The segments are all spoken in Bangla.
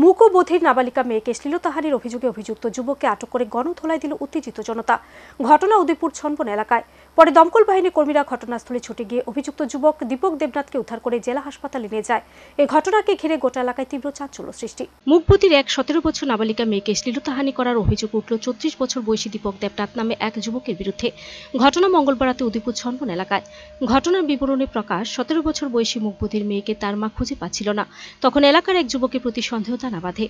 মুক ও বধির নাবালিকা মেয়েকে শ্লীলতাহানির অভিযোগে অভিযুক্ত যুবককে আটক করে গণধোলাই দিল উত্তেজিত জনতা। ঘটনা উদয়পুর ছনবন এলাকায়। পরে দমকল বাহিনীর কর্মীরা ঘটনাস্থলে ছুটে গিয়ে অভিযুক্ত যুবক দীপক দেবনাথকে উদ্ধার করে জেলা হাসপাতালে নিয়ে যায়। এই ঘটনাকে ঘিরে গোটা এলাকায় তীব্র চাঞ্চল্য সৃষ্টি। মুক বধির এক 17 বছর নাবালিকা মেয়েকে শ্লীলতাহানি করার অভিযোগ উঠল 34 বছর বয়সী দীপক দেবনাথ নামে এক যুবকের বিরুদ্ধে। ঘটনা মঙ্গলবার রাতে উদয়পুর ছনবন এলাকায়। ঘটনার বিবরণে প্রকাশ, 17 বছর বয়সী মুক বধির মেয়েকে তার মা খুঁজে পাচ্ছিল না। তখন এলাকার এক যুবকের প্রতি সন্দেহ দানা বাঁধে।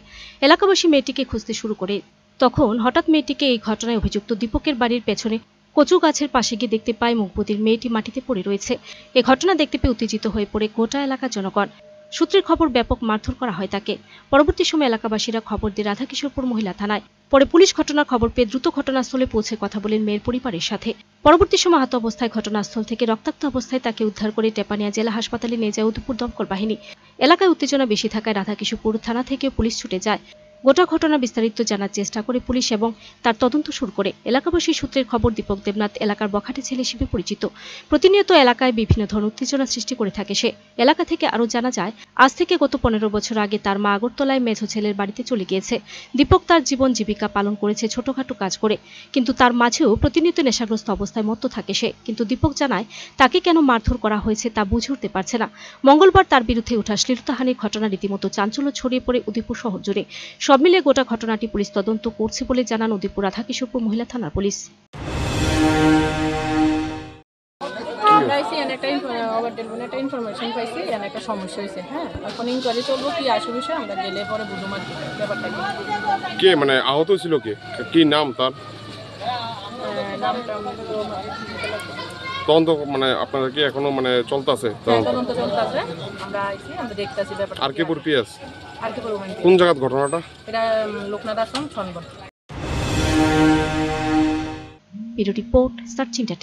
এলাকাবাসী মেয়েটিকে খুঁজতে শুরু করে। তখন হঠাৎ মেয়েটিকে এই ঘটনায় অভিযুক্ত দীপকের বাড়ির পেছনে কচু গাছের পাশে গিয়ে দেখতে পায় মুক বধির মেয়েটি মাটিতে পড়ে রয়েছে। এ ঘটনা দেখতে পেয়ে উত্তেজিত হয়ে পড়ে গোটা এলাকার জনগণ। সূত্রের খবর ব্যাপক মারধর করা হয় তাকে। পরবর্তী সময় এলাকাবাসীরা খবর দিয়ে রাধাকিশোরপুর মহিলা থানায়। পরে পুলিশ ঘটনার খবর পেয়ে দ্রুত ঘটনাস্থলে পৌঁছে কথা বলেন মেয়ের পরিবারের সাথে। পরবর্তী সময় আহত অবস্থায় ঘটনাস্থল থেকে রক্তাক্ত অবস্থায় তাকে উদ্ধার করে টেপানিয়া জেলা হাসপাতালে নিয়ে যায় উদয়পুর দমকল বাহিনী। এলাকায় উত্তেজনা বেশি থাকায় রাধাকিশোরপুর থানা থেকে পুলিশ ছুটে যায়। গোটা ঘটনা বিস্তারিত জানার চেষ্টা করে পুলিশ এবং তার তদন্ত শুরু করে। এলাকাবাসী সূত্রের খবর, দীপক দেবনাথ এলাকার বখাটে ছেলে হিসেবে পরিচিত। প্রতিনিয়ত এলাকায় বিভিন্ন ধরনের উত্তেজনা সৃষ্টি করে থাকে সে। এলাকা থেকে আরও জানা যায়, আজ থেকে গত 15 বছর আগে তার মা আগরতলায় মেঝো ছেলের বাড়িতে চলে গিয়েছে। দীপক তার জীবন জীবিকা পালন করেছে ছোটখাটো কাজ করে, কিন্তু তার মাঝেও প্রতিনিয়ত নেশাগ্রস্ত অবস্থায় মত্ত থাকে সে। কিন্তু দীপক জানায়, তাকে কেন মারধর করা হয়েছে তা বুঝে উঠতে পারছে না। মঙ্গলবার তার বিরুদ্ধে ওঠা শ্লীলতাহানির ঘটনা রীতিমতো চাঞ্চল্য ছড়িয়ে পড়ে উদয়পুর শহর জুড়ে। সব মিলে গোটা ঘটনাটি পুলিশ তদন্ত করছে বলে জানান উদয়পুর রাধাকিশোরপুর মহিলা থানার পুলিশ। একটা ইনফরমেশন পাইছি, একটা সমস্যা হয়েছে। হ্যাঁ, এখন ইনকোয়ারি চলবো, কি আসে বিষয় আমরা গেলে পরে বুঝুম আর কি ব্যাপারটা কি। কে মানে আহত ছিল কে? কি নাম তার? নামটা তদন্ত মানে আপনারা কি এখনো মানে চলতেছে? তদন্ত চলতেছে, আমরা আইছি, আমরা দেখতেছি ব্যাপারটা। আরকেপুর পিএস আরকেপুর কোন জায়গার ঘটনাটা? এটা Loknath Ashram Chhanban. Bureau report, Search India.